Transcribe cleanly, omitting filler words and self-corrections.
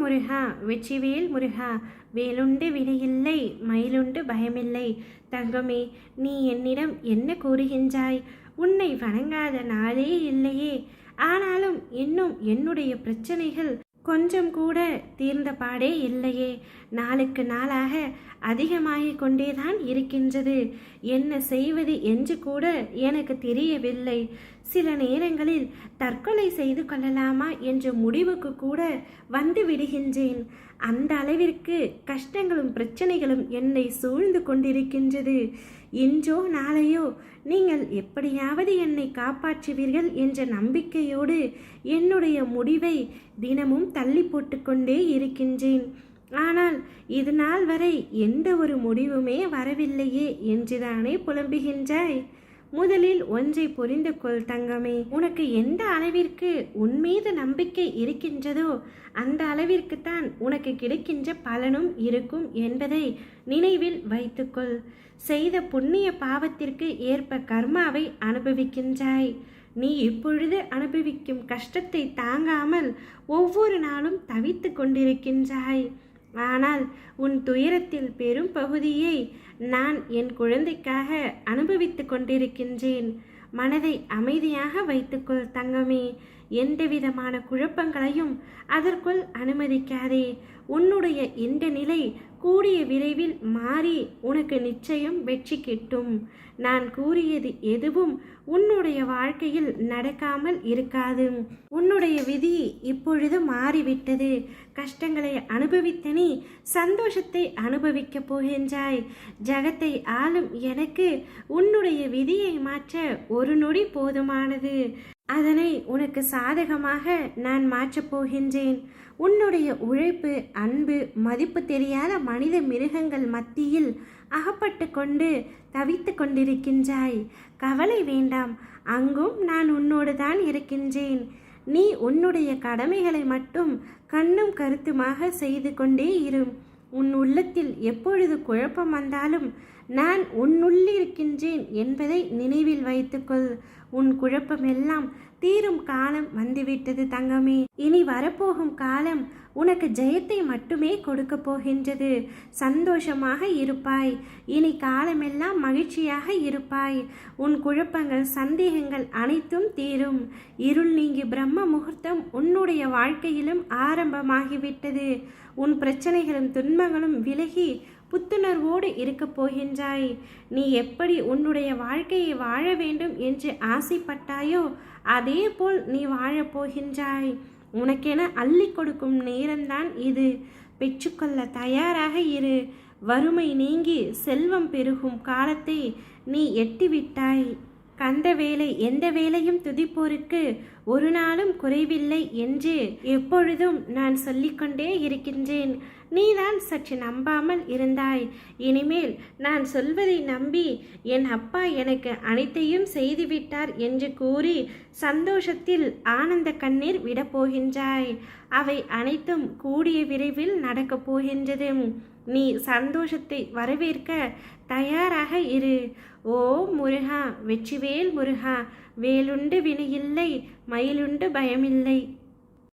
முருகா வெற்றிவேல் முருகா, வேலுண்டு வினையில்லை மயிலுண்டு பயமில்லை. தங்கமே, நீ என்னிடம் என்ன கூறுகின்றாய்? உன்னை வணங்காத நாளே இல்லையே. ஆனாலும் இன்னும் என்னுடைய பிரச்சனைகள் கொஞ்சம் கூட தீர்ந்த பாடே இல்லையே. நாளுக்கு நாளாக அதிகமாகிக் கொண்டேதான் இருக்கின்றது. என்ன செய்வது என்று கூட எனக்கு தெரியவில்லை. சில நேரங்களில் தற்கொலை செய்து கொள்ளலாமா என்ற முடிவுக்கு கூட வந்து விடுகின்றேன். அந்த அளவிற்கு கஷ்டங்களும் பிரச்சனைகளும் என்னை சூழ்ந்து கொண்டிருக்கின்றது. இன்றோ நாளையோ நீங்கள் எப்படியாவது என்னை காப்பாற்றுவீர்கள் என்ற நம்பிக்கையோடு என்னுடைய முடிவை தினமும் தள்ளி போட்டுக்கொண்டே இருக்கின்றேன். ஆனால் இது நாள் வரை எந்த ஒரு முடிவுமே வரவில்லையே என்றுதானே புலம்புகின்றாய்? முதலில் ஒன்றை புரிந்து கொள் தங்கமே. உனக்கு எந்த அளவிற்கு உன் மீது நம்பிக்கை இருக்கின்றதோ அந்த அளவிற்குத்தான் உனக்கு கிடைக்கின்ற பலனும் இருக்கும் என்பதை நினைவில் வைத்துக்கொள். செய்த புண்ணிய பாவத்திற்கு ஏற்ப கர்மாவை அனுபவிக்கின்றாய். நீ இப்பொழுது அனுபவிக்கும் கஷ்டத்தை தாங்காமல் ஒவ்வொரு நாளும் தவித்து கொண்டிருக்கின்றாய். ஆனால் உன் துயரத்தில் பெரும் பகுதியை நான் என் குழந்தைக்காக அனுபவித்து கொண்டிருக்கின்றேன். மனதை அமைதியாக வைத்துக்கொள் தங்கமே. எந்த விதமான குழப்பங்களையும் அதற்குள் அனுமதிக்காதே. உன்னுடைய இந்த நிலை கூடிய விரைவில் மாறி உனக்கு நிச்சயம் வெற்றி கிட்டும். நான் கூறியது எதுவும் உன்னுடைய வாழ்க்கையில் நடக்காமல் இருக்காது. உன்னுடைய விதி இப்பொழுது மாறிவிட்டது. கஷ்டங்களை அனுபவித்த நீ சந்தோஷத்தை அனுபவிக்கப் போகின்றாய். ஜகத்தை ஆளும் எனக்கு உன்னுடைய விதியை மாற்ற ஒரு நொடி போதுமானது. அதனை உனக்கு சாதகமாக நான் மாற்றப் போகின்றேன். உன்னுடைய உழைப்பு, அன்பு, மதிப்பு தெரியாத மனித மிருகங்கள் மத்தியில் அகப்பட்டு கொண்டு தவித்து கொண்டிருக்கின்றாய். கவலை வேண்டாம், அங்கும் நான் உன்னோடு தான் இருக்கின்றேன். நீ உன்னுடைய கடமைகளை மட்டும் கண்ணும் கருத்துமாக செய்து கொண்டே இரு. உன் உள்ளத்தில் எப்பொழுது குழப்பம் வந்தாலும் நான் உன்னுள்ளிருக்கின்றேன் என்பதை நினைவில் வைத்துக்கொள். உன் குழப்பமெல்லாம் தீரும் காலம் வந்துவிட்டது தங்கமே. இனி வரப்போகும் காலம் உனக்கு ஜெயத்தை மட்டுமே கொடுக்க போகின்றது. சந்தோஷமாக இருப்பாய். இனி காலமெல்லாம் மகிழ்ச்சியாக இருப்பாய். உன் குழப்பங்கள், சந்தேகங்கள் அனைத்தும் தீரும். இருள் நீங்கி பிரம்ம முகூர்த்தம் உன்னுடைய வாழ்க்கையிலும் ஆரம்பமாகிவிட்டது. உன் பிரச்சனைகளும் துன்பங்களும் விலகி புத்துணர்வோடு இருக்கப் போகின்றாய். நீ எப்படி உன்னுடைய வாழ்க்கையை வாழ வேண்டும் என்று ஆசைப்பட்டாயோ அதே போல் நீ வாழப்போகின்றாய். உனக்கென அள்ளி கொடுக்கும் நேரம்தான் இது. பெற்றுக்கொள்ள தயாராக இரு. வறுமை நீங்கி செல்வம் பெருகும் காலத்தை நீ எட்டிவிட்டாய். கந்த வேலை எந்த வேலையும் துதிப்போருக்கு ஒரு நாளும் குறைவில்லை என்று எப்பொழுதும் நான் சொல்லிக்கொண்டே இருக்கின்றேன். நீதான் சற்று நம்பாமல் இருந்தாய். இனிமேல் நான் சொல்வதை நம்பி என் அப்பா எனக்கு அனைத்தையும் செய்துவிட்டார் என்று கூறி சந்தோஷத்தில் ஆனந்த கண்ணீர் விடப்போகின்றாய். அவை அனைத்தும் கூடிய விரைவில் நடக்கப் போகின்றது. நீ சந்தோஷத்தை வரவேற்க தயாராக இரு. ஓ முருகா வெற்றிவேல் முருகா, வேலுண்டு வினையில்லை மயிலுண்டு பயமில்லை.